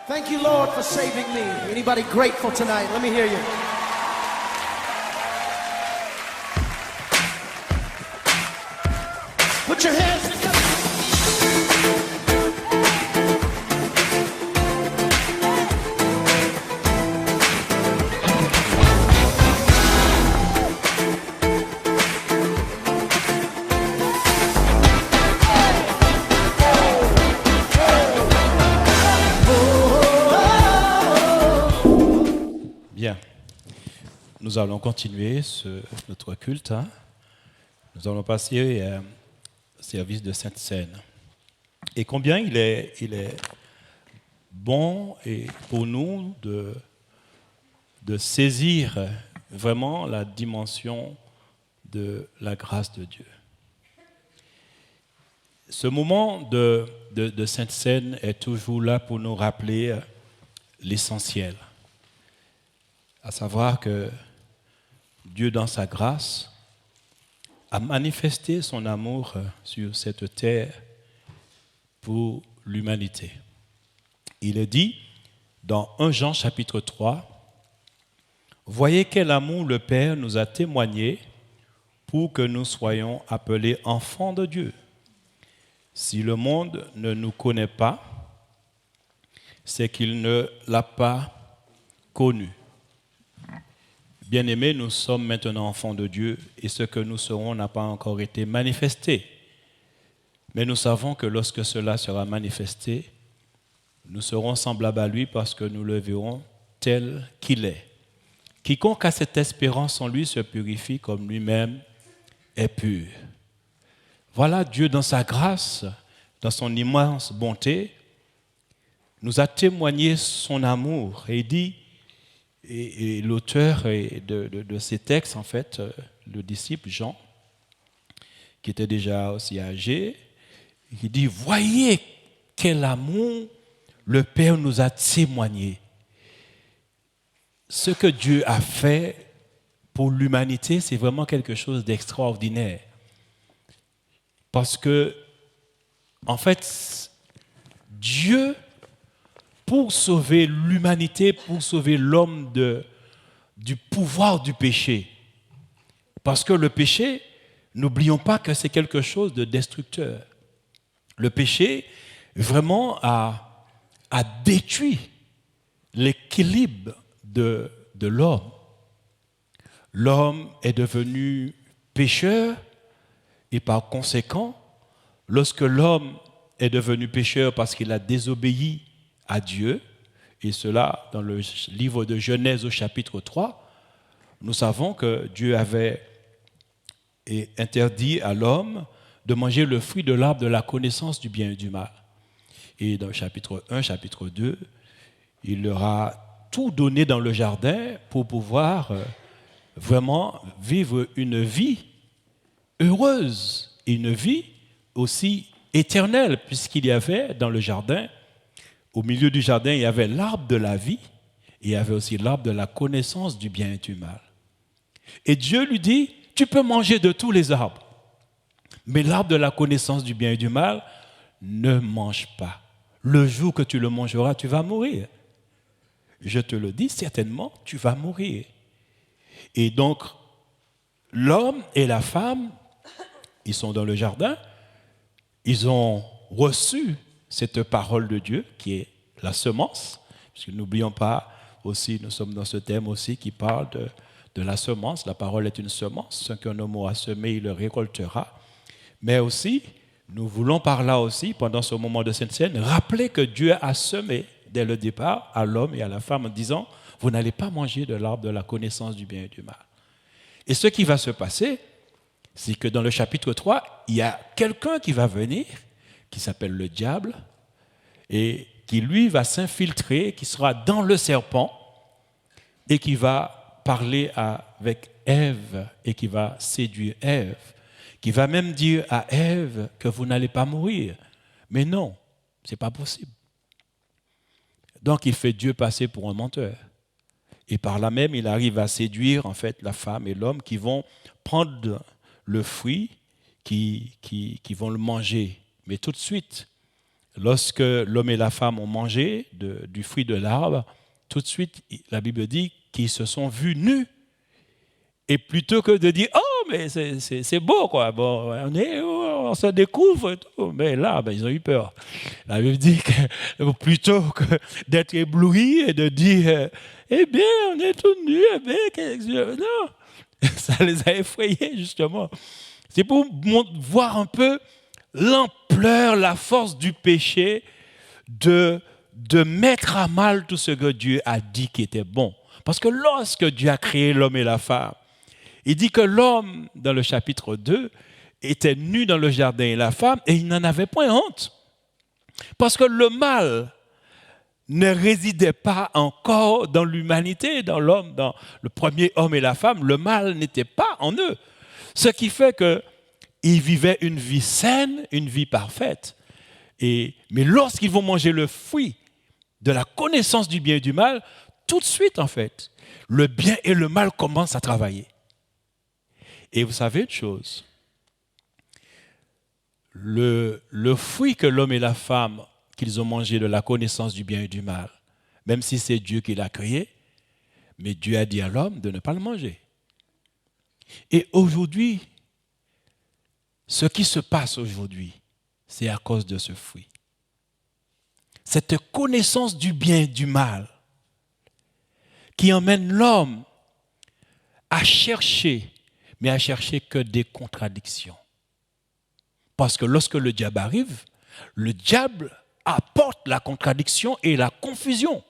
Thank you, Lord, for saving me. Anybody grateful tonight? Let me hear you. Put your hands together. Bien, nous allons continuer notre culte. Nous allons passer au service de Sainte Seine. Et combien il est bon et pour nous de saisir vraiment la dimension de la grâce de Dieu. Ce moment de Sainte Seine est toujours là pour nous rappeler l'essentiel. À savoir que Dieu, dans sa grâce, a manifesté son amour sur cette terre pour l'humanité. Il est dit dans 1 Jean chapitre 3, « Voyez quel amour le Père nous a témoigné pour que nous soyons appelés enfants de Dieu. Si le monde ne nous connaît pas, c'est qu'il ne l'a pas connu. » Bien-aimés, nous sommes maintenant enfants de Dieu et ce que nous serons n'a pas encore été manifesté. Mais nous savons que lorsque cela sera manifesté, nous serons semblables à lui parce que nous le verrons tel qu'il est. Quiconque a cette espérance en lui se purifie comme lui-même est pur. Voilà Dieu dans sa grâce, dans son immense bonté, nous a témoigné son amour et dit, et l'auteur de ces textes, en fait, le disciple Jean, qui était déjà aussi âgé, il dit, voyez quel amour le Père nous a témoigné. Ce que Dieu a fait pour l'humanité, c'est vraiment quelque chose d'extraordinaire. Parce que, en fait, Dieu, pour sauver l'humanité, pour sauver l'homme du pouvoir du péché. Parce que le péché, n'oublions pas que c'est quelque chose de destructeur. Le péché, vraiment, a détruit l'équilibre de l'homme. L'homme est devenu pécheur et par conséquent, lorsque l'homme est devenu pécheur parce qu'il a désobéi à Dieu, et cela dans le livre de Genèse au chapitre 3, nous savons que Dieu avait interdit à l'homme de manger le fruit de l'arbre de la connaissance du bien et du mal. Et dans le chapitre 1, chapitre 2, il leur a tout donné dans le jardin pour pouvoir vraiment vivre une vie heureuse et une vie aussi éternelle, puisqu'il y avait dans le jardin, au milieu du jardin, il y avait l'arbre de la vie et il y avait aussi l'arbre de la connaissance du bien et du mal. Et Dieu lui dit, tu peux manger de tous les arbres, mais l'arbre de la connaissance du bien et du mal, ne mange pas. Le jour que tu le mangeras, tu vas mourir. Je te le dis, certainement, tu vas mourir. Et donc, l'homme et la femme, ils sont dans le jardin, ils ont reçu cette parole de Dieu qui est la semence, parce que n'oublions pas aussi, nous sommes dans ce thème aussi qui parle de la semence. La parole est une semence, ce qu'un homme aura semé, il le récoltera. Mais aussi, nous voulons par là aussi, pendant ce moment de Sainte Seine, rappeler que Dieu a semé dès le départ à l'homme et à la femme en disant, vous n'allez pas manger de l'arbre de la connaissance du bien et du mal. Et ce qui va se passer, c'est que dans le chapitre 3, il y a quelqu'un qui va venir, qui s'appelle le diable, et qui lui va s'infiltrer, qui sera dans le serpent, et qui va parler avec Ève, et qui va séduire Ève, qui va même dire à Ève que vous n'allez pas mourir. Mais non, ce n'est pas possible. Donc il fait Dieu passer pour un menteur. Et par là même, il arrive à séduire en fait la femme et l'homme qui vont prendre le fruit, qui vont le manger. Mais tout de suite, lorsque l'homme et la femme ont mangé du fruit de l'arbre, tout de suite, la Bible dit qu'ils se sont vus nus. Et plutôt que de dire « Oh, mais c'est beau, quoi. Bon, on se découvre et tout. » Mais là, ils ont eu peur. La Bible dit que plutôt que d'être ébloui et de dire « Eh bien, on est tous nus. Eh bien, non. » Ça les a effrayés, justement. C'est pour voir un peu l'ampleur, la force du péché de mettre à mal tout ce que Dieu a dit qui était bon. Parce que lorsque Dieu a créé l'homme et la femme, il dit que l'homme, dans le chapitre 2, était nu dans le jardin et la femme, et il n'en avait point honte. Parce que le mal ne résidait pas encore dans l'humanité, dans l'homme, dans le premier homme et la femme. Le mal n'était pas en eux. Ce qui fait qu'ils vivaient une vie saine, une vie parfaite. Mais lorsqu'ils vont manger le fruit de la connaissance du bien et du mal, tout de suite, en fait, le bien et le mal commencent à travailler. Et vous savez une chose, le fruit que l'homme et la femme, qu'ils ont mangé de la connaissance du bien et du mal, même si c'est Dieu qui l'a créé, mais Dieu a dit à l'homme de ne pas le manger. Et aujourd'hui, ce qui se passe aujourd'hui, c'est à cause de ce fruit. Cette connaissance du bien et du mal qui emmène l'homme à chercher, mais à chercher que des contradictions. Parce que lorsque le diable arrive, le diable apporte la contradiction et la confusion.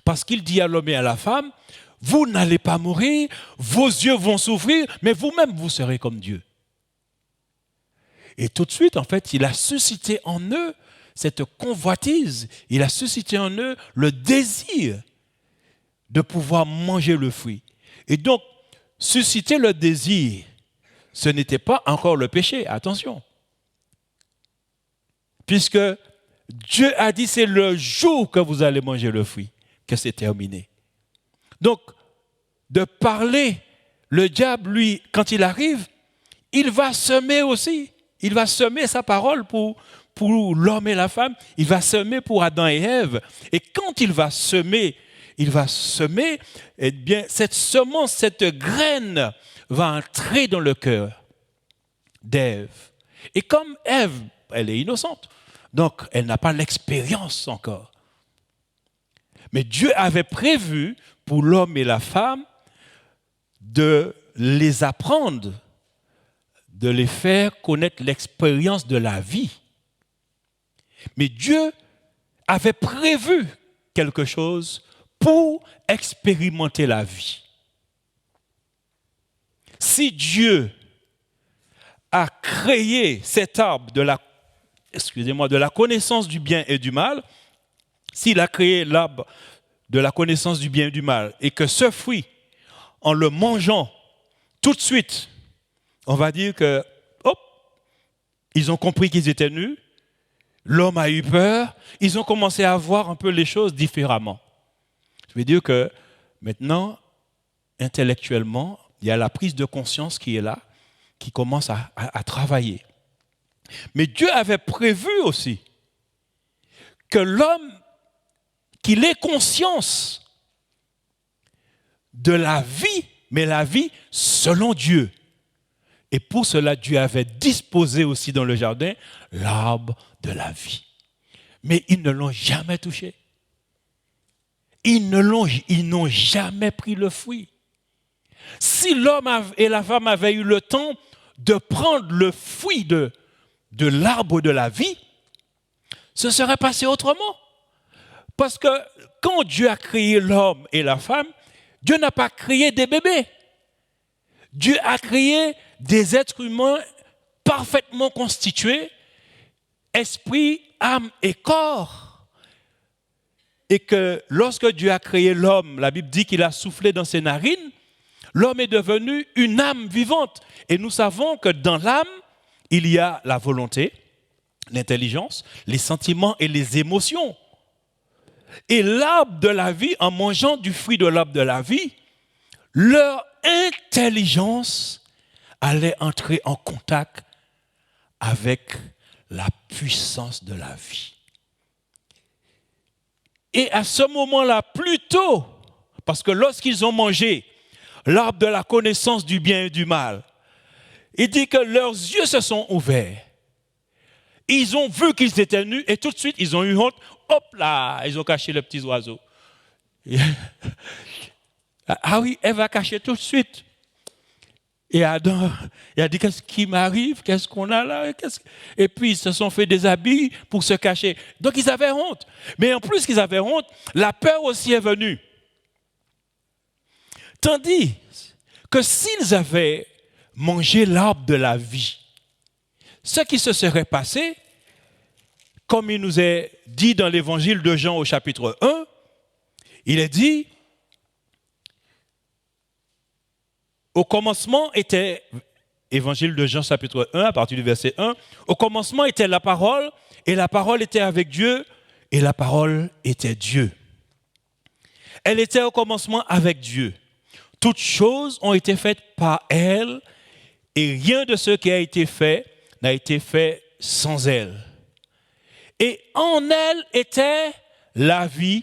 Parce qu'il dit à l'homme et à la femme, vous n'allez pas mourir, vos yeux vont s'ouvrir, mais vous-même vous serez comme Dieu. Et tout de suite, en fait, il a suscité en eux cette convoitise, il a suscité en eux le désir de pouvoir manger le fruit. Et donc, susciter le désir, ce n'était pas encore le péché, attention. Puisque Dieu a dit, c'est le jour que vous allez manger le fruit, que c'est terminé. Donc, de parler, le diable, lui, quand il arrive, il va semer aussi. Il va semer sa parole pour l'homme et la femme. Il va semer pour Adam et Ève. Et quand il va semer, eh bien, cette semence, cette graine va entrer dans le cœur d'Ève. Et comme Ève, elle est innocente, donc elle n'a pas l'expérience encore. Mais Dieu avait prévu pour l'homme et la femme de les apprendre, de les faire connaître l'expérience de la vie. Mais Dieu avait prévu quelque chose pour expérimenter la vie. Si Dieu a créé cet arbre de la connaissance du bien et du mal, s'il a créé l'arbre de la connaissance du bien et du mal, et que ce fruit, en le mangeant tout de suite, on va dire que, hop, ils ont compris qu'ils étaient nus, l'homme a eu peur, ils ont commencé à voir un peu les choses différemment. Je veux dire que maintenant, intellectuellement, il y a la prise de conscience qui est là, qui commence à travailler. Mais Dieu avait prévu aussi que l'homme, qu'il ait conscience de la vie, mais la vie selon Dieu. Et pour cela, Dieu avait disposé aussi dans le jardin l'arbre de la vie. Mais ils ne l'ont jamais touché. Ils n'ont jamais pris le fruit. Si l'homme et la femme avaient eu le temps de prendre le fruit de l'arbre de la vie, ce serait passé autrement. Parce que quand Dieu a créé l'homme et la femme, Dieu n'a pas créé des bébés. Dieu a créé des êtres humains parfaitement constitués, esprit, âme et corps. Et que lorsque Dieu a créé l'homme, la Bible dit qu'il a soufflé dans ses narines, l'homme est devenu une âme vivante. Et nous savons que dans l'âme, il y a la volonté, l'intelligence, les sentiments et les émotions. Et l'arbre de la vie, en mangeant du fruit de l'arbre de la vie, leur intelligence allait entrer en contact avec la puissance de la vie. Et à ce moment-là, plus tôt, parce que lorsqu'ils ont mangé l'arbre de la connaissance du bien et du mal, il dit que leurs yeux se sont ouverts. Ils ont vu qu'ils étaient nus et tout de suite, ils ont eu honte. Hop là, ils ont caché les petits oiseaux. Ah oui, Ève a caché tout de suite. Et Adam, il a dit, qu'est-ce qui m'arrive? Qu'est-ce qu'on a là? Et puis, ils se sont fait des habits pour se cacher. Donc, ils avaient honte. Mais en plus qu'ils avaient honte, la peur aussi est venue. Tandis que s'ils avaient mangé l'arbre de la vie, ce qui se serait passé, comme il nous est dit dans l'évangile de Jean au chapitre 1, il est dit, au commencement était, évangile de Jean chapitre 1, à partir du verset 1, au commencement était la parole, et la parole était avec Dieu, et la parole était Dieu. Elle était au commencement avec Dieu. Toutes choses ont été faites par elle, et rien de ce qui a été fait n'a été fait sans elle. Et en elle était la vie,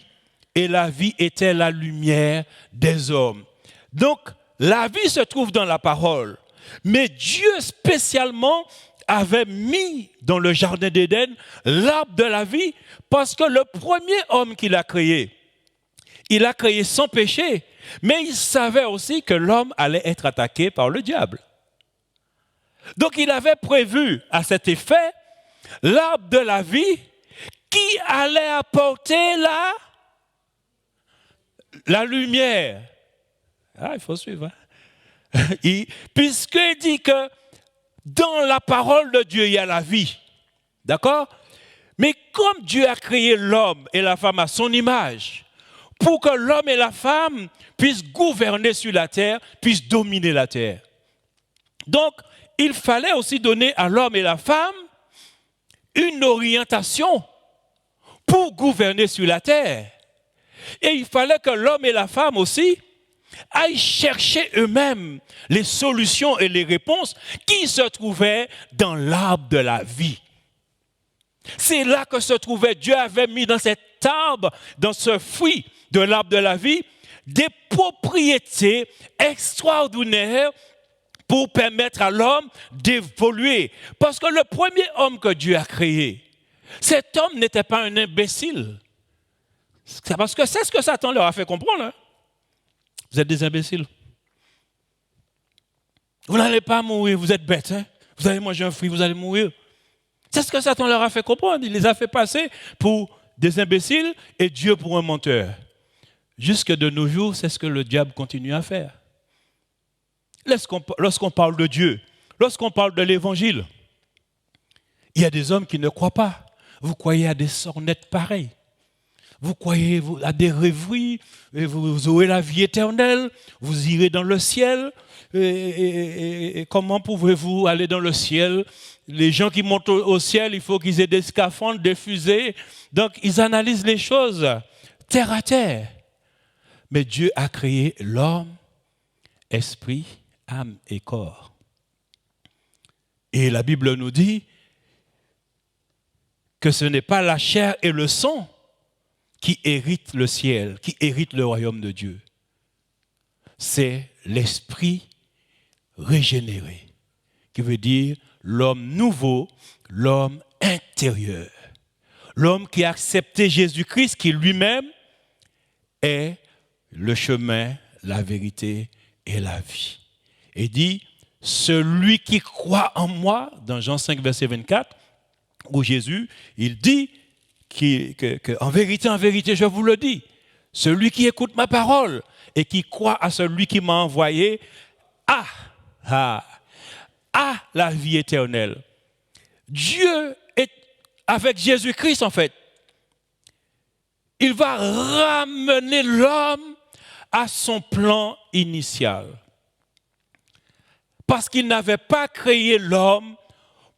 et la vie était la lumière des hommes. Donc, la vie se trouve dans la parole, mais Dieu spécialement avait mis dans le jardin d'Éden l'arbre de la vie parce que le premier homme qu'il a créé, il a créé sans péché, mais il savait aussi que l'homme allait être attaqué par le diable. Donc il avait prévu à cet effet l'arbre de la vie qui allait apporter la lumière. Ah, il faut suivre. Puisqu'il dit que dans la parole de Dieu, il y a la vie. D'accord? Mais comme Dieu a créé l'homme et la femme à son image, pour que l'homme et la femme puissent gouverner sur la terre, puissent dominer la terre. Donc, il fallait aussi donner à l'homme et la femme une orientation pour gouverner sur la terre. Et il fallait que l'homme et la femme aussi aillent chercher eux-mêmes les solutions et les réponses qui se trouvaient dans l'arbre de la vie. C'est là que se trouvait, Dieu avait mis dans cet arbre, dans ce fruit de l'arbre de la vie, des propriétés extraordinaires pour permettre à l'homme d'évoluer. Parce que le premier homme que Dieu a créé, cet homme n'était pas un imbécile. C'est parce que c'est ce que Satan leur a fait comprendre. Hein? Vous êtes des imbéciles. Vous n'allez pas mourir, vous êtes bêtes. Hein? Vous allez manger un fruit, vous allez mourir. C'est ce que Satan leur a fait comprendre. Il les a fait passer pour des imbéciles et Dieu pour un menteur. Jusque de nos jours, c'est ce que le diable continue à faire. Lorsqu'on parle de Dieu, lorsqu'on parle de l'évangile, il y a des hommes qui ne croient pas. Vous croyez à des sornettes pareilles. Vous croyez à des rêveries, et vous aurez la vie éternelle, vous irez dans le ciel. Et comment pouvez-vous aller dans le ciel? Les gens qui montent au ciel, il faut qu'ils aient des scaphandres, des fusées. Donc, ils analysent les choses terre à terre. Mais Dieu a créé l'homme, esprit, âme et corps. Et la Bible nous dit que ce n'est pas la chair et le sang qui héritent le ciel, qui héritent le royaume de Dieu. C'est l'esprit régénéré, qui veut dire l'homme nouveau, l'homme intérieur. L'homme qui a accepté Jésus-Christ, qui lui-même est le chemin, la vérité et la vie. Et dit, celui qui croit en moi, dans Jean 5, verset 24, où Jésus, il dit en vérité, je vous le dis, celui qui écoute ma parole et qui croit à celui qui m'a envoyé a la vie éternelle. Dieu est avec Jésus-Christ, en fait. Il va ramener l'homme à son plan initial. Parce qu'il n'avait pas créé l'homme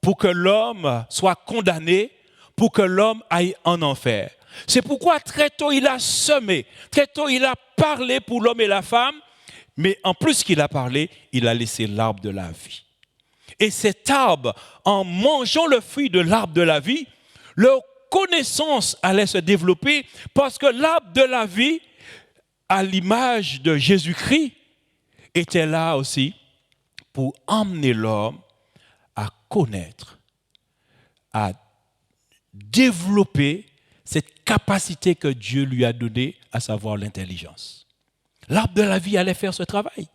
pour que l'homme soit condamné, pour que l'homme aille en enfer. C'est pourquoi très tôt il a semé, très tôt il a parlé pour l'homme et la femme, mais en plus qu'il a parlé, il a laissé l'arbre de la vie. Et cet arbre, en mangeant le fruit de l'arbre de la vie, leur connaissance allait se développer parce que l'arbre de la vie, à l'image de Jésus-Christ, était là aussi pour emmener l'homme à connaître, à développer cette capacité que Dieu lui a donnée, à savoir l'intelligence. L'arbre de la vie allait faire ce travail.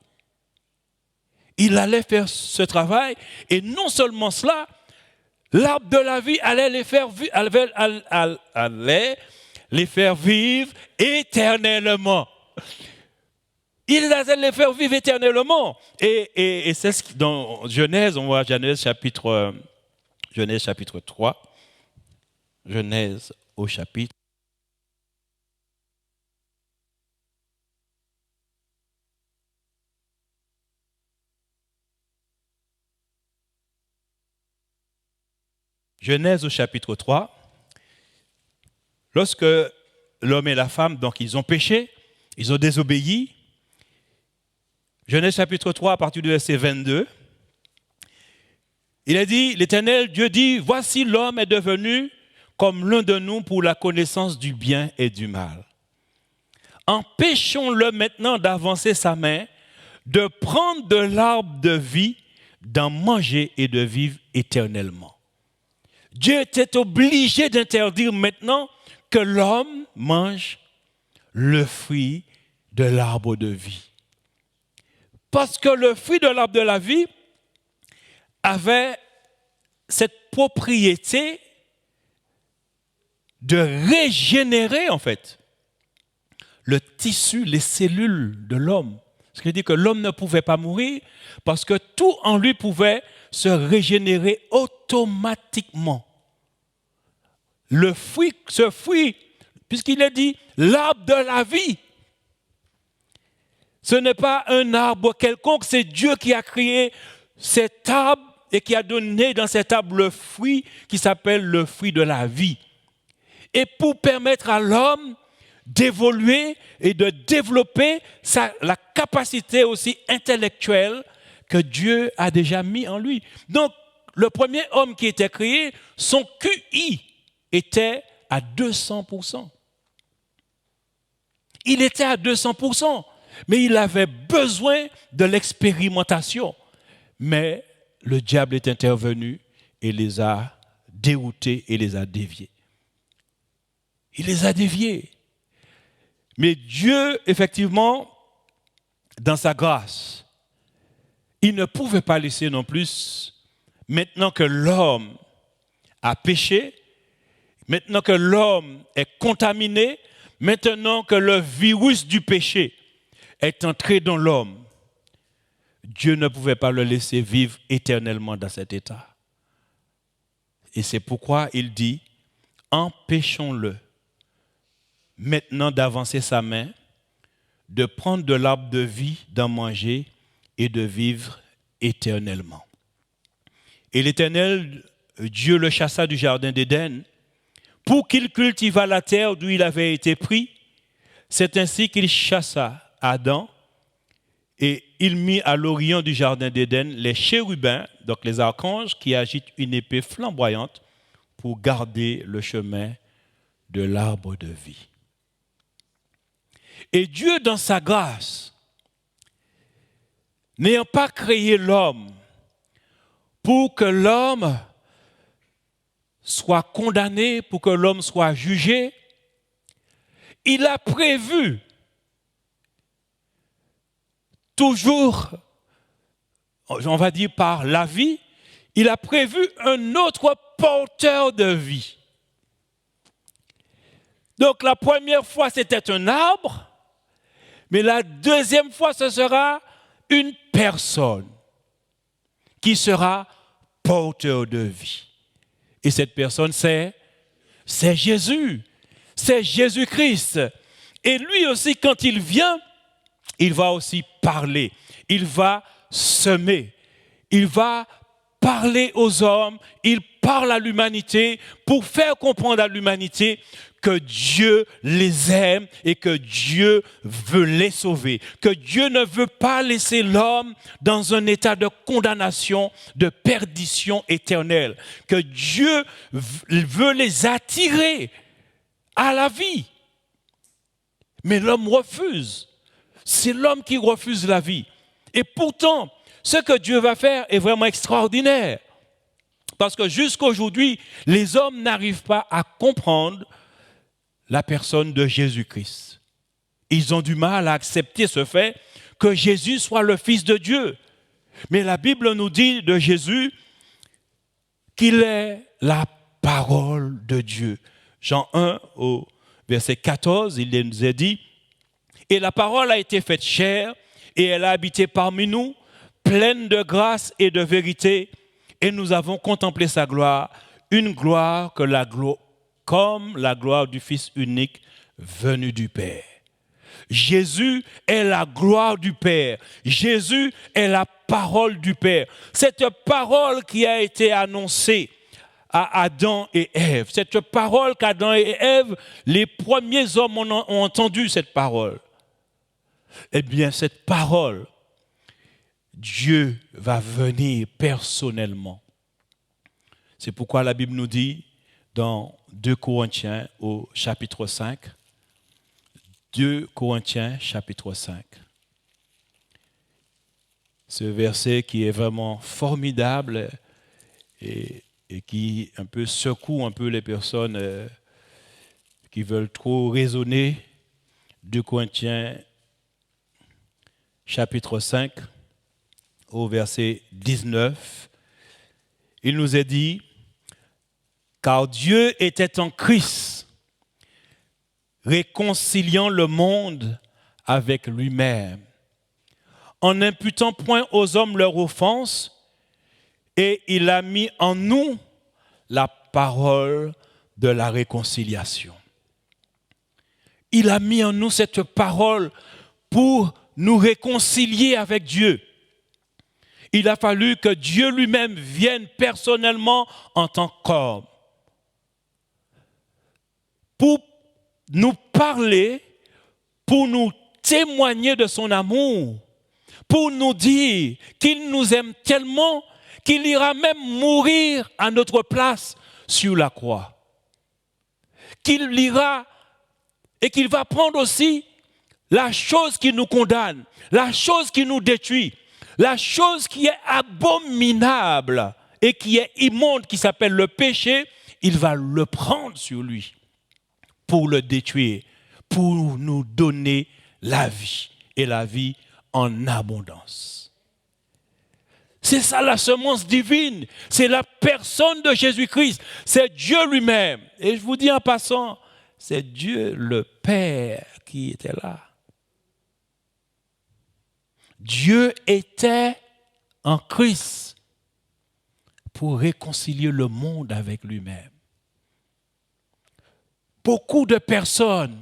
Il allait faire ce travail, et non seulement cela, l'arbre de la vie allait les faire, allait les faire vivre éternellement. Il allait les faire vivre éternellement. Et c'est ce qui, dans Genèse, on voit Genèse chapitre 3, Genèse au chapitre. Genèse au chapitre 3, lorsque l'homme et la femme, donc ils ont péché, ils ont désobéi. Genèse chapitre 3, à partir du verset 22, il a dit, l'Éternel Dieu dit, voici l'homme est devenu comme l'un de nous pour la connaissance du bien et du mal. Empêchons-le maintenant d'avancer sa main, de prendre de l'arbre de vie, d'en manger et de vivre éternellement. Dieu était obligé d'interdire maintenant que l'homme mange le fruit de l'arbre de vie. Parce que le fruit de l'arbre de la vie avait cette propriété de régénérer, en fait, le tissu, les cellules de l'homme. Ce qui veut dire que l'homme ne pouvait pas mourir parce que tout en lui pouvait se régénérer automatiquement. Ce fruit, puisqu'il est dit l'arbre de la vie, ce n'est pas un arbre quelconque, c'est Dieu qui a créé cet arbre et qui a donné dans cet arbre le fruit qui s'appelle le fruit de la vie. Et pour permettre à l'homme d'évoluer et de développer la capacité aussi intellectuelle que Dieu a déjà mis en lui. Donc, le premier homme qui était créé, son QI était à 200%. Il était à 200%, mais il avait besoin de l'expérimentation. Mais le diable est intervenu et les a déroutés et les a déviés. Il les a déviés. Mais Dieu, effectivement, dans sa grâce, il ne pouvait pas laisser non plus, maintenant que l'homme a péché, maintenant que l'homme est contaminé, maintenant que le virus du péché est entré dans l'homme, Dieu ne pouvait pas le laisser vivre éternellement dans cet état. Et c'est pourquoi il dit, empêchons-le maintenant d'avancer sa main, de prendre de l'arbre de vie, d'en manger et de vivre éternellement. Et l'Éternel, Dieu le chassa du jardin d'Éden pour qu'il cultivât la terre d'où il avait été pris. C'est ainsi qu'il chassa Adam et il mit à l'orient du jardin d'Éden les chérubins, donc les archanges, qui agitent une épée flamboyante pour garder le chemin de l'arbre de vie. Et Dieu, dans sa grâce, n'ayant pas créé l'homme pour que l'homme soit condamné, pour que l'homme soit jugé, il a prévu toujours, on va dire par la vie, il a prévu un autre porteur de vie. Donc la première fois, c'était un arbre, mais la deuxième fois, ce sera une personne qui sera porteur de vie. Et cette personne, c'est Jésus. C'est Jésus-Christ. Et lui aussi, quand il vient, il va aussi parler. Il va semer. Il va parler aux hommes. Il parle à l'humanité pour faire comprendre à l'humanité que Dieu les aime et que Dieu veut les sauver, que Dieu ne veut pas laisser l'homme dans un état de condamnation, de perdition éternelle, que Dieu veut les attirer à la vie. Mais l'homme refuse. C'est l'homme qui refuse la vie. Et pourtant, ce que Dieu va faire est vraiment extraordinaire. Parce que jusqu'à aujourd'hui, les hommes n'arrivent pas à comprendre la personne de Jésus-Christ. Ils ont du mal à accepter ce fait que Jésus soit le Fils de Dieu. Mais la Bible nous dit de Jésus qu'il est la parole de Dieu. Jean 1 au verset 14, il nous est dit « Et la parole a été faite chair et elle a habité parmi nous, pleine de grâce et de vérité, et nous avons contemplé sa gloire, une gloire comme la gloire du Fils unique venu du Père. » Jésus est la gloire du Père. Jésus est la parole du Père. Cette parole qui a été annoncée à Adam et Ève, cette parole qu'Adam et Ève, les premiers hommes ont entendu cette parole. Eh bien, cette parole, Dieu va venir personnellement. C'est pourquoi la Bible nous dit dans 2 Corinthiens au chapitre 5, 2 Corinthiens chapitre 5, ce verset qui est vraiment formidable et qui un peu secoue un peu les personnes qui veulent trop raisonner. 2 Corinthiens chapitre 5 au verset 19, il nous est dit « Car Dieu était en Christ, réconciliant le monde avec lui-même, en n'imputant point aux hommes leur offense, et il a mis en nous la parole de la réconciliation. » Il a mis en nous cette parole pour nous réconcilier avec Dieu. Il a fallu que Dieu lui-même vienne personnellement en tant qu'homme pour nous parler, pour nous témoigner de son amour, pour nous dire qu'il nous aime tellement qu'il ira même mourir à notre place sur la croix. Qu'il ira et qu'il va prendre aussi la chose qui nous condamne, la chose qui nous détruit, la chose qui est abominable et qui est immonde, qui s'appelle le péché, il va le prendre sur lui pour le détruire, pour nous donner la vie et la vie en abondance. C'est ça la semence divine, c'est la personne de Jésus-Christ, c'est Dieu lui-même. Et je vous dis en passant, c'est Dieu le Père qui était là. Dieu était en Christ pour réconcilier le monde avec lui-même. Beaucoup de personnes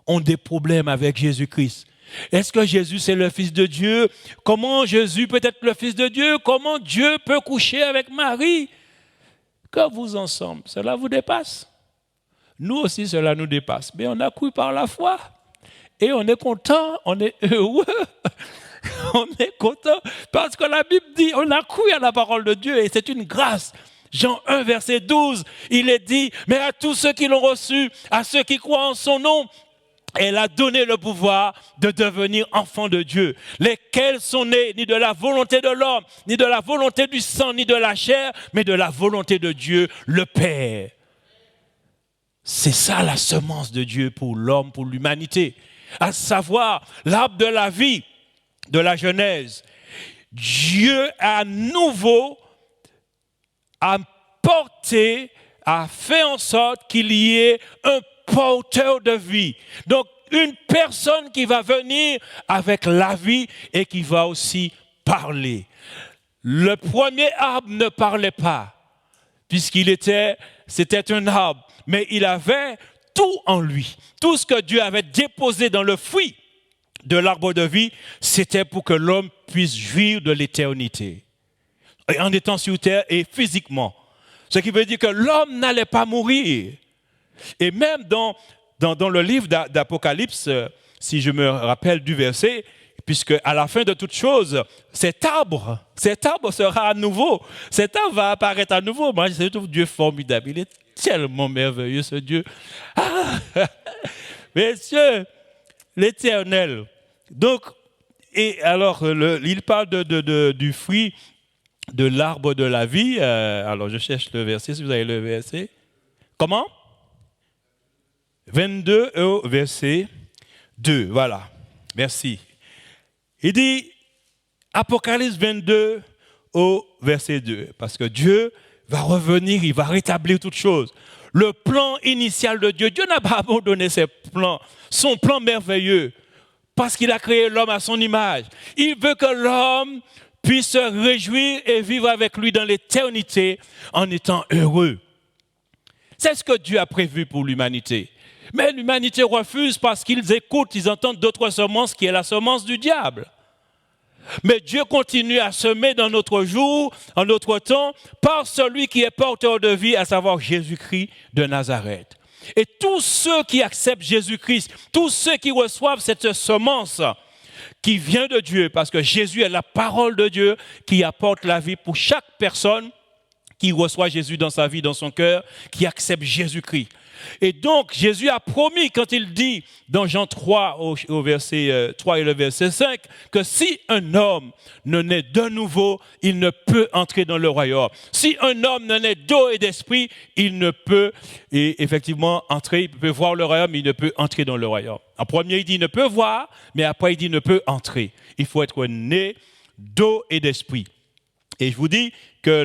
ont des problèmes avec Jésus-Christ. Est-ce que Jésus c'est le Fils de Dieu? Comment Jésus peut être le Fils de Dieu? Comment Dieu peut coucher avec Marie? Que vous ensemble, cela vous dépasse? Nous aussi, cela nous dépasse. Mais on a cru par la foi. Et on est content, on est heureux. On est content parce que la Bible dit, on a cru à la parole de Dieu et c'est une grâce. Jean 1, verset 12, il est dit, mais à tous ceux qui l'ont reçu, à ceux qui croient en son nom, elle a donné le pouvoir de devenir enfants de Dieu, lesquels sont nés ni de la volonté de l'homme, ni de la volonté du sang, ni de la chair, mais de la volonté de Dieu, le Père. C'est ça la semence de Dieu pour l'homme, pour l'humanité, à savoir l'arbre de la vie, de la Genèse. Dieu à nouveau a fait en sorte qu'il y ait un porteur de vie. Donc, une personne qui va venir avec la vie et qui va aussi parler. Le premier arbre ne parlait pas, c'était un arbre, mais il avait tout en lui. Tout ce que Dieu avait déposé dans le fruit de l'arbre de vie, c'était pour que l'homme puisse jouir de l'éternité. En étant sur terre et physiquement. Ce qui veut dire que l'homme n'allait pas mourir. Et même dans le livre d'Apocalypse, si je me rappelle du verset, puisque à la fin de toute chose, cet arbre sera à nouveau. Cet arbre va apparaître à nouveau. Moi, je trouve Dieu formidable. Il est tellement merveilleux, ce Dieu. Ah, messieurs, l'Éternel. Donc, et alors, il parle du fruit de l'arbre de la vie. Alors, je cherche le verset, si vous avez le verset. Comment? 22 au verset 2. Voilà. Merci. Il dit, Apocalypse 22 au verset 2, parce que Dieu va revenir, il va rétablir toutes choses. Le plan initial de Dieu, Dieu n'a pas abandonné ses plans, son plan merveilleux, parce qu'il a créé l'homme à son image. Il veut que l'homme puisse se réjouir et vivre avec lui dans l'éternité en étant heureux. C'est ce que Dieu a prévu pour l'humanité. Mais l'humanité refuse parce qu'ils écoutent, ils entendent d'autres semences qui est la semence du diable. Mais Dieu continue à semer dans notre jour, en notre temps, par celui qui est porteur de vie, à savoir Jésus-Christ de Nazareth. Et tous ceux qui acceptent Jésus-Christ, tous ceux qui reçoivent cette semence qui vient de Dieu, parce que Jésus est la parole de Dieu qui apporte la vie pour chaque personne qui reçoit Jésus dans sa vie, dans son cœur, qui accepte Jésus-Christ. Et donc, Jésus a promis, quand il dit dans Jean 3, au verset 3 et le verset 5, que si un homme ne naît de nouveau, il ne peut entrer dans le royaume. Si un homme ne naît d'eau et d'esprit, il ne peut effectivement entrer, il peut voir le royaume, mais il ne peut entrer dans le royaume. En premier, il dit il ne peut voir, mais après, il dit il ne peut entrer. Il faut être né d'eau et d'esprit. Et je vous dis que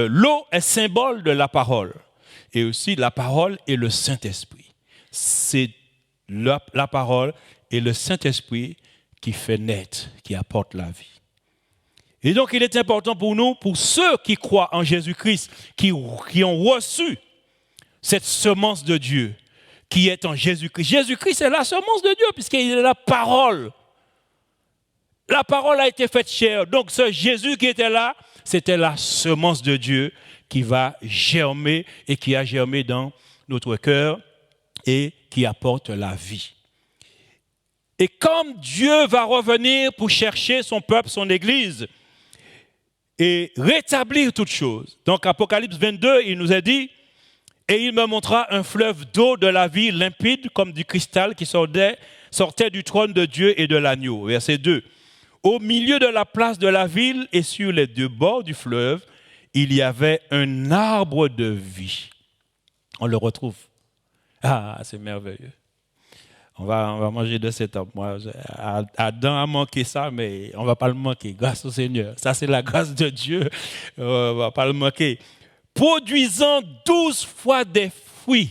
l'eau est symbole de la parole. Et aussi la parole et le Saint-Esprit. C'est la parole et le Saint-Esprit qui fait naître, qui apporte la vie. Et donc il est important pour nous, pour ceux qui croient en Jésus-Christ, qui ont reçu cette semence de Dieu, qui est en Jésus-Christ. Jésus-Christ est la semence de Dieu, puisqu'il est la parole. La parole a été faite chair. Donc ce Jésus qui était là, c'était la semence de Dieu qui va germer et qui a germé dans notre cœur et qui apporte la vie. Et comme Dieu va revenir pour chercher son peuple, son Église, et rétablir toutes choses. Donc Apocalypse 22, il nous a dit, et il me montra un fleuve d'eau de la vie limpide comme du cristal qui sortait du trône de Dieu et de l'agneau. Verset 2. Au milieu de la place de la ville et sur les deux bords du fleuve, il y avait un arbre de vie. On le retrouve. Ah, c'est merveilleux. On va manger de cet arbre. Moi, Adam a manqué ça, mais on ne va pas le manquer. Grâce au Seigneur. Ça, c'est la grâce de Dieu. On ne va pas le manquer. Produisant 12 fois des fruits.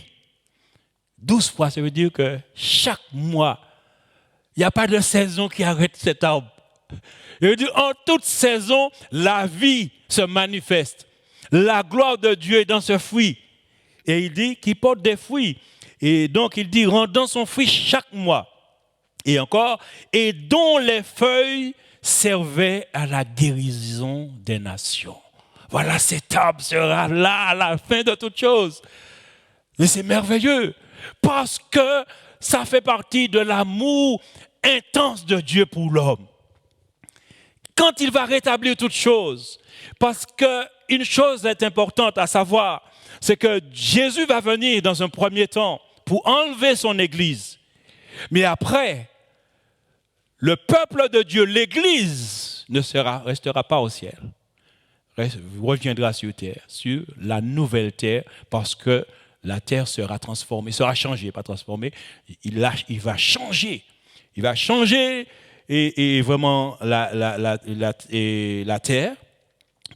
12 fois, ça veut dire que chaque mois, il n'y a pas de saison qui arrête cet arbre. Il veut dire, en toute saison, la vie se manifeste. La gloire de Dieu est dans ce fruit. Et il dit qu'il porte des fruits. Et donc, il dit, rendant son fruit chaque mois. Et encore, et dont les feuilles servaient à la guérison des nations. Voilà, cet arbre sera là à la fin de toutes choses. Mais c'est merveilleux, parce que ça fait partie de l'amour intense de Dieu pour l'homme. Quand il va rétablir toutes choses, parce qu'une chose est importante à savoir, c'est que Jésus va venir dans un premier temps pour enlever son Église. Mais après, le peuple de Dieu, l'Église, ne restera pas au ciel. Reviendra sur terre, sur la nouvelle terre, parce que la terre sera transformée, sera changée, pas transformée. Il va changer. Il va changer et vraiment la terre,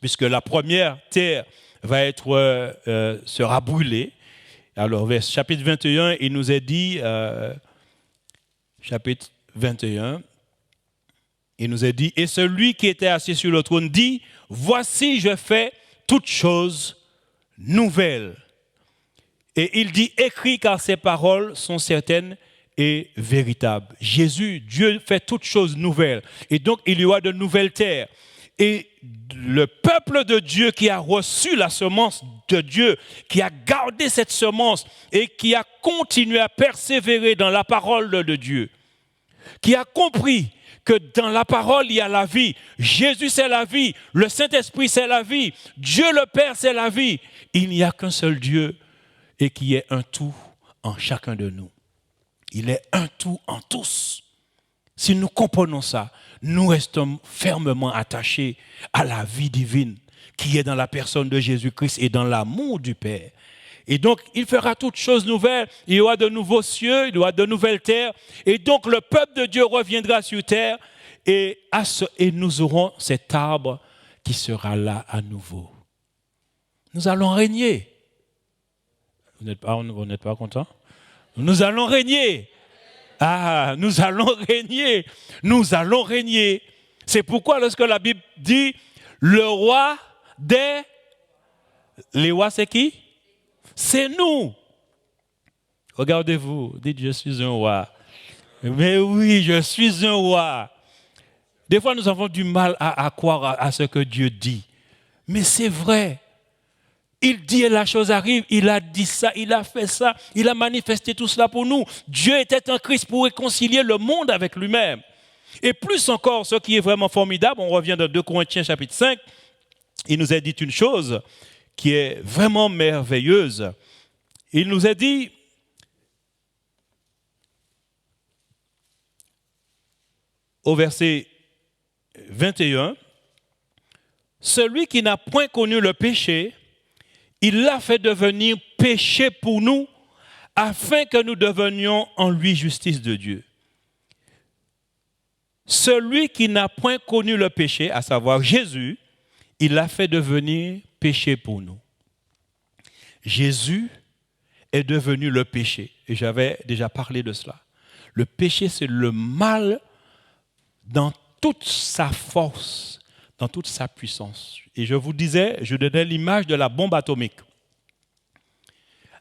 puisque la première terre sera brûlée. Alors, vers chapitre 21, il nous est dit, chapitre 21, il nous est dit, et celui qui était assis sur le trône dit, voici, je fais toutes choses nouvelles. Et il dit, écris car ces paroles sont certaines et véritables. Jésus, Dieu fait toutes choses nouvelles. Et donc, il y aura de nouvelles terres. Et le peuple de Dieu qui a reçu la semence de Dieu, qui a gardé cette semence et qui a continué à persévérer dans la parole de Dieu, qui a compris que dans la parole, il y a la vie. Jésus, c'est la vie. Le Saint-Esprit, c'est la vie. Dieu le Père, c'est la vie. Il n'y a qu'un seul Dieu et qui est un tout en chacun de nous. Il est un tout en tous. Si nous comprenons ça, nous restons fermement attachés à la vie divine qui est dans la personne de Jésus-Christ et dans l'amour du Père. Et donc, il fera toutes choses nouvelles. Il y aura de nouveaux cieux, il y aura de nouvelles terres. Et donc, le peuple de Dieu reviendra sur terre et nous aurons cet arbre qui sera là à nouveau. Nous allons régner. Vous n'êtes pas content? Nous allons régner. Ah, nous allons régner. Nous allons régner. C'est pourquoi lorsque la Bible dit le roi des... Les rois, c'est qui? C'est nous. Regardez-vous, dites je suis un roi. Mais oui, je suis un roi. Des fois, nous avons du mal à croire à ce que Dieu dit. Mais c'est vrai. Il dit et la chose arrive, il a dit ça, il a fait ça, il a manifesté tout cela pour nous. Dieu était en Christ pour réconcilier le monde avec lui-même. Et plus encore, ce qui est vraiment formidable, on revient dans 2 Corinthiens chapitre 5, il nous a dit une chose qui est vraiment merveilleuse. Il nous a dit, au verset 21, « Celui qui n'a point connu le péché, il l'a fait devenir péché pour nous, afin que nous devenions en lui justice de Dieu. » Celui qui n'a point connu le péché, à savoir Jésus, il l'a fait devenir péché pour nous. Jésus est devenu le péché. Et j'avais déjà parlé de cela. Le péché, c'est le mal dans toute sa force, dans toute sa puissance. Et je vous disais, je donnais l'image de la bombe atomique.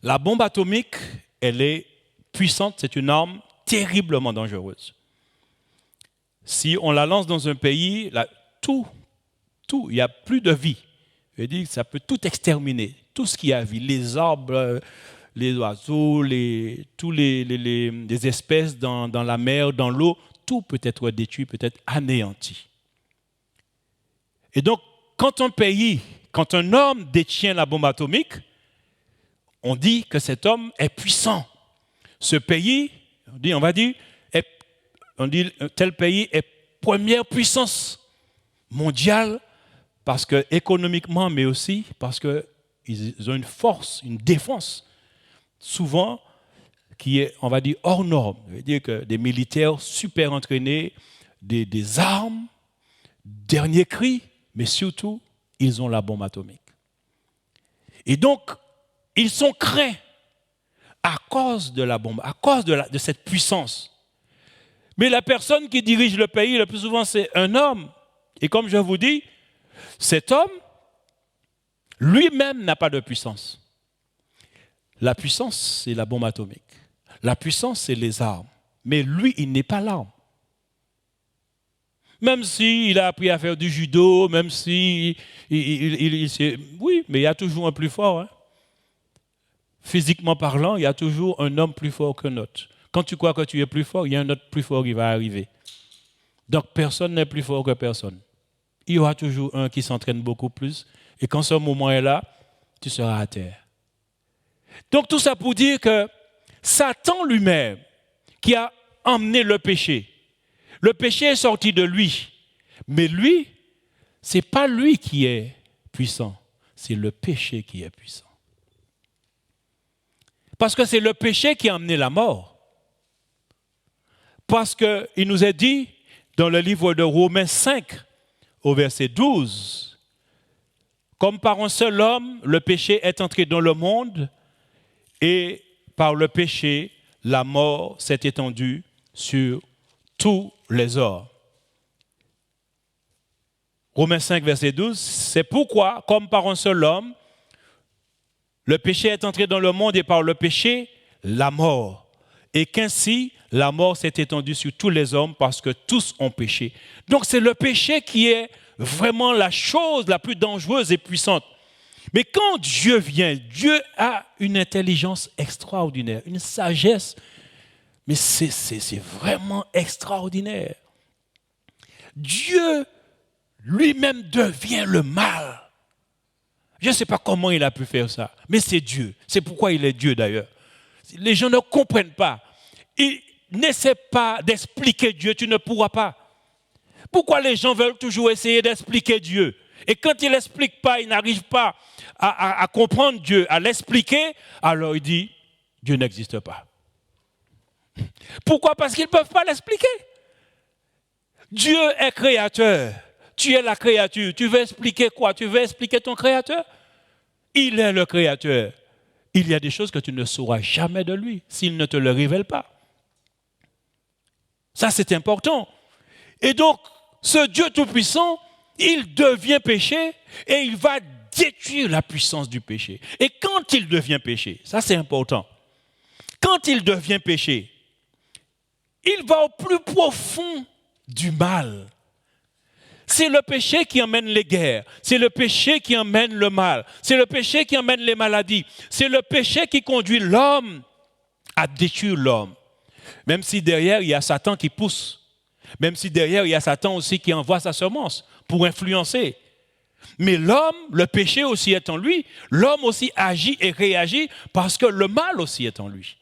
La bombe atomique, elle est puissante, c'est une arme terriblement dangereuse. Si on la lance dans un pays, là, il n'y a plus de vie. Je veux dire, ça peut tout exterminer, tout ce qui a vie, les arbres, les oiseaux, tous les espèces dans la mer, dans l'eau, tout peut être détruit, peut être anéanti. Et donc, quand un homme détient la bombe atomique, on dit que cet homme est puissant. Ce pays, tel pays est première puissance mondiale parce que économiquement, mais aussi parce qu'ils ont une force, une défense, souvent qui est, on va dire, hors norme. Ça veut dire que des militaires super entraînés, des armes, dernier cri, mais surtout, ils ont la bombe atomique. Et donc, ils sont craints à cause de la bombe, à cause de cette puissance. Mais la personne qui dirige le pays, le plus souvent, c'est un homme. Et comme je vous dis, cet homme, lui-même n'a pas de puissance. La puissance, c'est la bombe atomique. La puissance, c'est les armes. Mais lui, il n'est pas l'arme. Même s'il a appris à faire du judo, même si oui, mais il y a toujours un plus fort. Hein. Physiquement parlant, il y a toujours un homme plus fort qu'un autre. Quand tu crois que tu es plus fort, il y a un autre plus fort qui va arriver. Donc personne n'est plus fort que personne. Il y aura toujours un qui s'entraîne beaucoup plus. Et quand ce moment est là, tu seras à terre. Donc tout ça pour dire que Satan lui-même, qui a emmené le péché est sorti de lui. Mais lui, ce n'est pas lui qui est puissant, c'est le péché qui est puissant. Parce que c'est le péché qui a emmené la mort. Parce qu'il nous est dit dans le livre de Romains 5, au verset 12, comme par un seul homme, le péché est entré dans le monde, et par le péché, la mort s'est étendue sur tous les hommes. Romains 5, verset 12, c'est pourquoi, comme par un seul homme, le péché est entré dans le monde et par le péché, la mort. Et qu'ainsi, la mort s'est étendue sur tous les hommes parce que tous ont péché. Donc c'est le péché qui est vraiment la chose la plus dangereuse et puissante. Mais quand Dieu vient, Dieu a une intelligence extraordinaire, une sagesse, mais c'est vraiment extraordinaire. Dieu lui-même devient le mal. Je ne sais pas comment il a pu faire ça, mais c'est Dieu. C'est pourquoi il est Dieu d'ailleurs. Les gens ne comprennent pas. N'essaie pas d'expliquer Dieu, tu ne pourras pas. Pourquoi les gens veulent toujours essayer d'expliquer Dieu? Et quand ils n'expliquent pas, ils n'arrivent pas à comprendre Dieu, à l'expliquer, alors il dit, Dieu n'existe pas. Pourquoi? Parce qu'ils ne peuvent pas l'expliquer. Dieu est créateur. Tu es la créature. Tu veux expliquer quoi? Tu veux expliquer ton créateur? Il est le créateur. Il y a des choses que tu ne sauras jamais de lui s'il ne te le révèle pas. Ça, c'est important. Et donc, ce Dieu Tout-Puissant, il devient péché et il va détruire la puissance du péché. Et quand il devient péché, ça c'est important, quand il devient péché, il va au plus profond du mal. C'est le péché qui emmène les guerres, c'est le péché qui emmène le mal, c'est le péché qui emmène les maladies, c'est le péché qui conduit l'homme à détruire l'homme. Même si derrière, il y a Satan qui pousse. Même si derrière, il y a Satan aussi qui envoie sa semence pour influencer. Mais l'homme, le péché aussi est en lui. L'homme aussi agit et réagit parce que le mal aussi est en lui.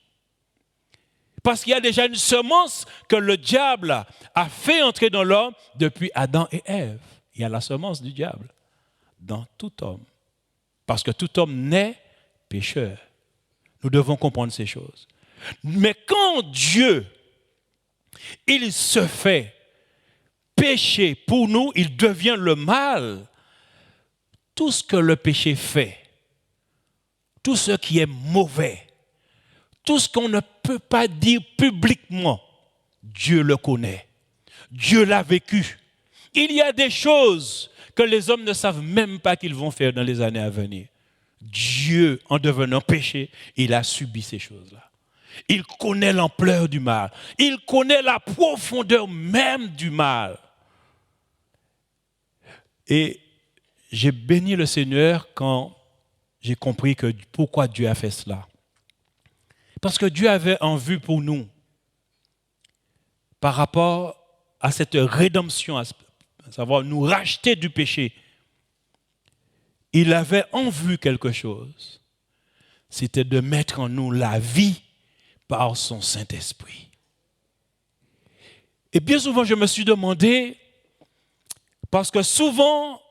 Parce qu'il y a déjà une semence que le diable a fait entrer dans l'homme depuis Adam et Ève. Il y a la semence du diable dans tout homme. Parce que tout homme naît pécheur. Nous devons comprendre ces choses. Mais quand Dieu, il se fait péché pour nous, il devient le mal. Tout ce que le péché fait, tout ce qui est mauvais, tout ce qu'on ne peut pas dire publiquement, Dieu le connaît. Dieu l'a vécu. Il y a des choses que les hommes ne savent même pas qu'ils vont faire dans les années à venir. Dieu, en devenant péché, il a subi ces choses-là. Il connaît l'ampleur du mal. Il connaît la profondeur même du mal. Et j'ai béni le Seigneur quand j'ai compris que pourquoi Dieu a fait cela. Parce que Dieu avait en vue pour nous, par rapport à cette rédemption, à savoir nous racheter du péché, il avait en vue quelque chose. C'était de mettre en nous la vie par son Saint-Esprit. Et bien souvent, je me suis demandé, parce que souvent,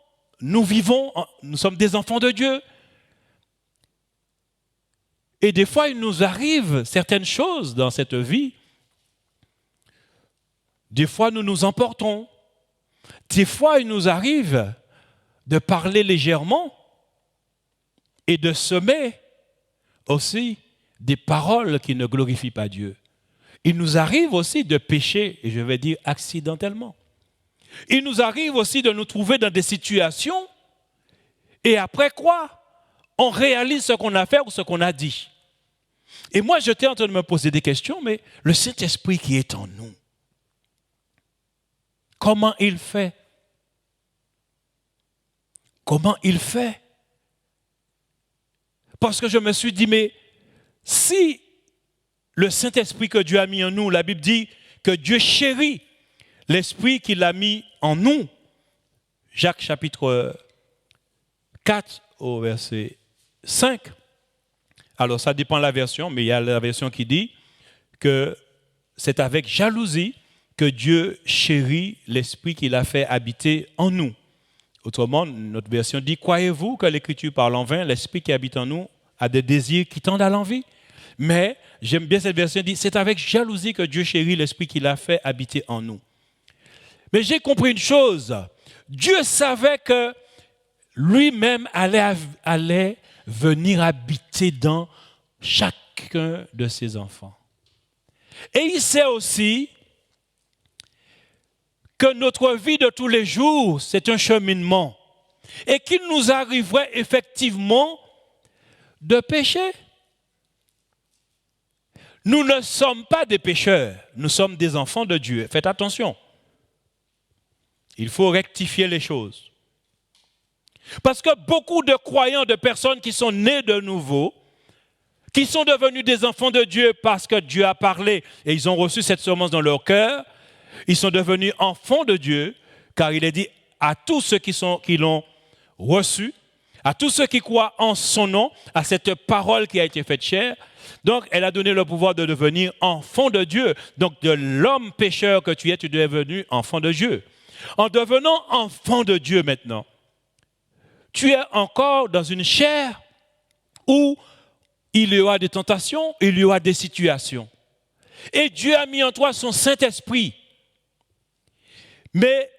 nous sommes des enfants de Dieu, et des fois, il nous arrive certaines choses dans cette vie. Des fois, nous nous emportons. Des fois, il nous arrive de parler légèrement et de semer aussi des paroles qui ne glorifient pas Dieu. Il nous arrive aussi de pécher, et je vais dire accidentellement. Il nous arrive aussi de nous trouver dans des situations et après quoi, on réalise ce qu'on a fait ou ce qu'on a dit. Et moi, j'étais en train de me poser des questions, mais le Saint-Esprit qui est en nous, comment il fait? Comment il fait? Parce que je me suis dit, mais si le Saint-Esprit que Dieu a mis en nous, la Bible dit que Dieu chérit l'Esprit qu'il a mis en nous. Jacques chapitre 4 au verset 5. Alors ça dépend de la version, mais il y a la version qui dit que c'est avec jalousie que Dieu chérit l'Esprit qu'il a fait habiter en nous. Autrement, notre version dit, croyez-vous que l'Écriture parle en vain, l'Esprit qui habite en nous a des désirs qui tendent à l'envie? Mais j'aime bien cette version, dit, c'est avec jalousie que Dieu chérit l'Esprit qu'il a fait habiter en nous. Mais j'ai compris une chose, Dieu savait que lui-même allait venir habiter dans chacun de ses enfants. Et il sait aussi que notre vie de tous les jours, c'est un cheminement et qu'il nous arriverait effectivement de pécher. Nous ne sommes pas des pécheurs, nous sommes des enfants de Dieu. Faites attention. Il faut rectifier les choses. Parce que beaucoup de croyants, de personnes qui sont nées de nouveau, qui sont devenus des enfants de Dieu parce que Dieu a parlé et ils ont reçu cette semence dans leur cœur, ils sont devenus enfants de Dieu, car il est dit à tous ceux qui l'ont reçu, à tous ceux qui croient en son nom, à cette parole qui a été faite chair. Donc, elle a donné le pouvoir de devenir enfant de Dieu. Donc, de l'homme pécheur que tu es devenu enfant de Dieu. En devenant enfant de Dieu maintenant, tu es encore dans une chair où il y aura des tentations, il y aura des situations. Et Dieu a mis en toi son Saint-Esprit. Mais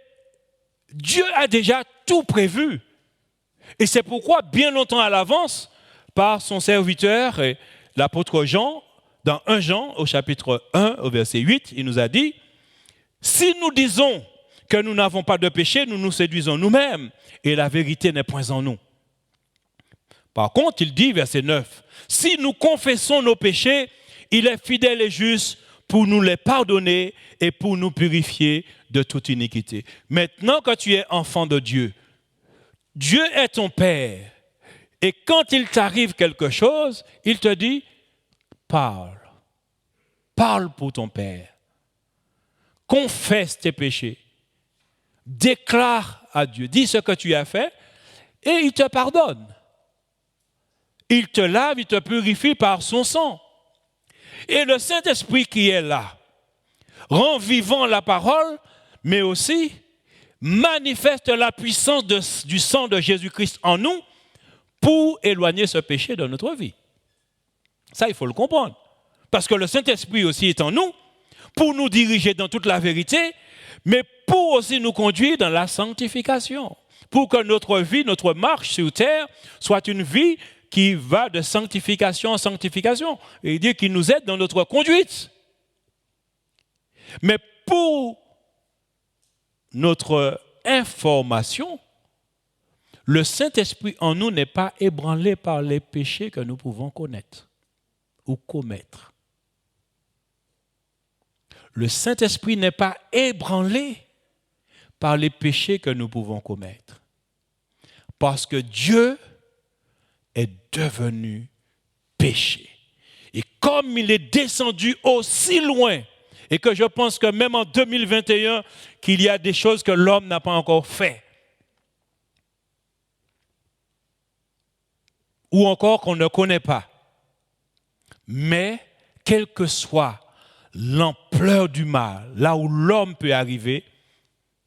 Dieu a déjà tout prévu. Et c'est pourquoi, bien longtemps à l'avance, par son serviteur, l'apôtre Jean, dans 1 Jean, au chapitre 1, au verset 8, il nous a dit, « Si nous disons que nous n'avons pas de péché, nous nous séduisons nous-mêmes, et la vérité n'est point en nous. » Par contre, il dit, verset 9, « Si nous confessons nos péchés, il est fidèle et juste pour nous les pardonner et pour nous purifier de toute iniquité. » Maintenant que tu es enfant de Dieu, Dieu est ton Père. Et quand il t'arrive quelque chose, il te dit, parle. Parle pour ton Père. Confesse tes péchés. Déclare à Dieu. Dis ce que tu as fait et il te pardonne. Il te lave, il te purifie par son sang. Et le Saint-Esprit qui est là rend vivant la parole, mais aussi manifeste la puissance du sang de Jésus-Christ en nous pour éloigner ce péché de notre vie. Ça, il faut le comprendre. Parce que le Saint-Esprit aussi est en nous pour nous diriger dans toute la vérité, mais pour aussi nous conduire dans la sanctification. Pour que notre vie, notre marche sur terre soit une vie qui va de sanctification en sanctification. Et il dit qu'il nous aide dans notre conduite. Mais pour notre information, le Saint-Esprit en nous n'est pas ébranlé par les péchés que nous pouvons connaître ou commettre. Le Saint-Esprit n'est pas ébranlé par les péchés que nous pouvons commettre. Parce que Dieu est devenu péché. Et comme il est descendu aussi loin, et que je pense que même en 2021, qu'il y a des choses que l'homme n'a pas encore fait, ou encore qu'on ne connaît pas. Mais, quelle que soit l'ampleur du mal, là où l'homme peut arriver,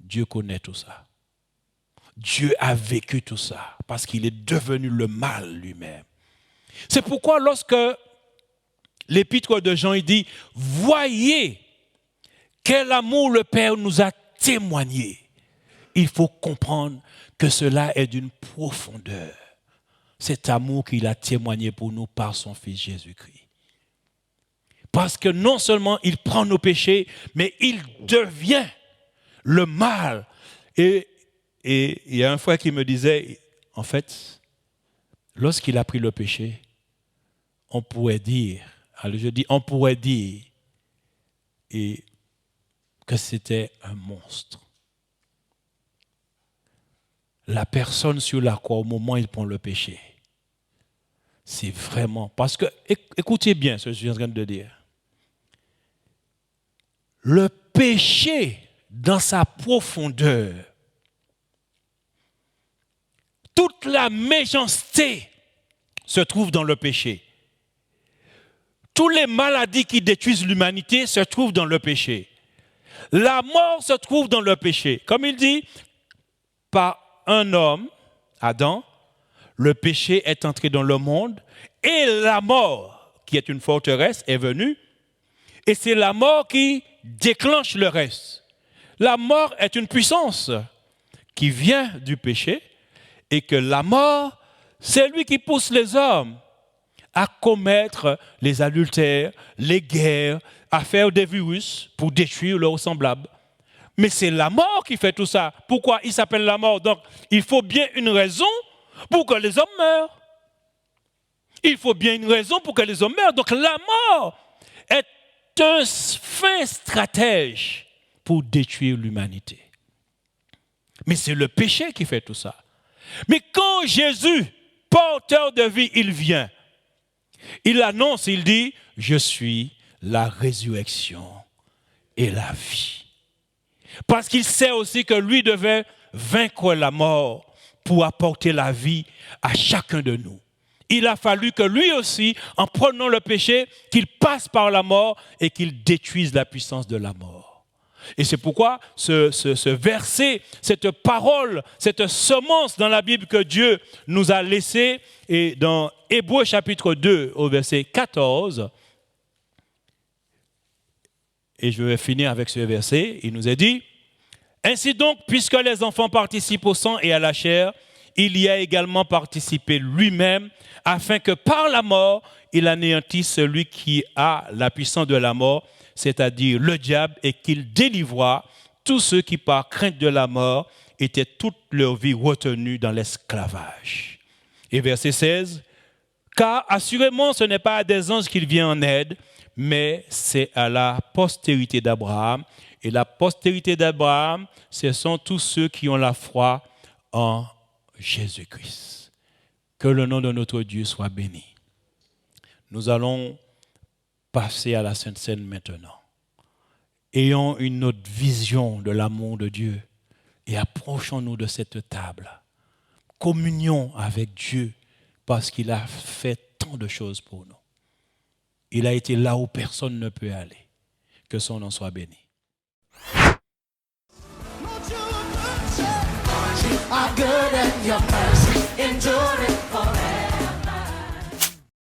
Dieu connaît tout ça. Dieu a vécu tout ça, parce qu'il est devenu le mal lui-même. C'est pourquoi lorsque l'épître de Jean il dit « Voyez quel amour le Père nous a témoigné », il faut comprendre que cela est d'une profondeur. Cet amour qu'il a témoigné pour nous par son Fils Jésus-Christ. Parce que non seulement il prend nos péchés, mais il devient le mal. Et il y a un frère qui me disait, en fait, lorsqu'il a pris le péché, on pourrait dire, alors je dis, on pourrait dire que c'était un monstre. La personne sur la croix, au moment où il prend le péché, c'est vraiment... Parce que, écoutez bien ce que je suis en train de dire. Le péché, dans sa profondeur, toute la méchanceté se trouve dans le péché. Toutes les maladies qui détruisent l'humanité se trouvent dans le péché. La mort se trouve dans le péché. Comme il dit, par un homme, Adam, le péché est entré dans le monde et la mort, qui est une forteresse, est venue. Et c'est la mort qui déclenche le reste. La mort est une puissance qui vient du péché et que la mort, c'est lui qui pousse les hommes à commettre les adultères, les guerres, à faire des virus pour détruire leurs semblables. Mais c'est la mort qui fait tout ça. Pourquoi il s'appelle la mort? Donc, il faut bien une raison pour que les hommes meurent. Il faut bien une raison pour que les hommes meurent. Donc, la mort est un fin stratège pour détruire l'humanité. Mais c'est le péché qui fait tout ça. Mais quand Jésus, porteur de vie, il vient, il annonce, il dit, je suis la résurrection et la vie. Parce qu'il sait aussi que lui devait vaincre la mort pour apporter la vie à chacun de nous. Il a fallu que lui aussi, en prenant le péché, qu'il passe par la mort et qu'il détruise la puissance de la mort. Et c'est pourquoi ce verset, cette parole, cette semence dans la Bible que Dieu nous a laissée, et dans Hébreux chapitre 2 au verset 14, et je vais finir avec ce verset, il nous est dit, « Ainsi donc, puisque les enfants participent au sang et à la chair, il y a également participé lui-même, afin que par la mort, il anéantisse celui qui a la puissance de la mort, c'est-à-dire le diable, et qu'il délivra tous ceux qui, par crainte de la mort, étaient toute leur vie retenus dans l'esclavage. » Et verset 16, « Car assurément, ce n'est pas à des anges qu'il vient en aide, mais c'est à la postérité d'Abraham. Et la postérité d'Abraham, ce sont tous ceux qui ont la foi en Jésus-Christ. » Que le nom de notre Dieu soit béni. Nous allons passer à la Sainte Seine maintenant. Ayons une autre vision de l'amour de Dieu et approchons-nous de cette table. Communions avec Dieu parce qu'il a fait tant de choses pour nous. Il a été là où personne ne peut aller. Que son nom soit béni. Are good and your mercy enduring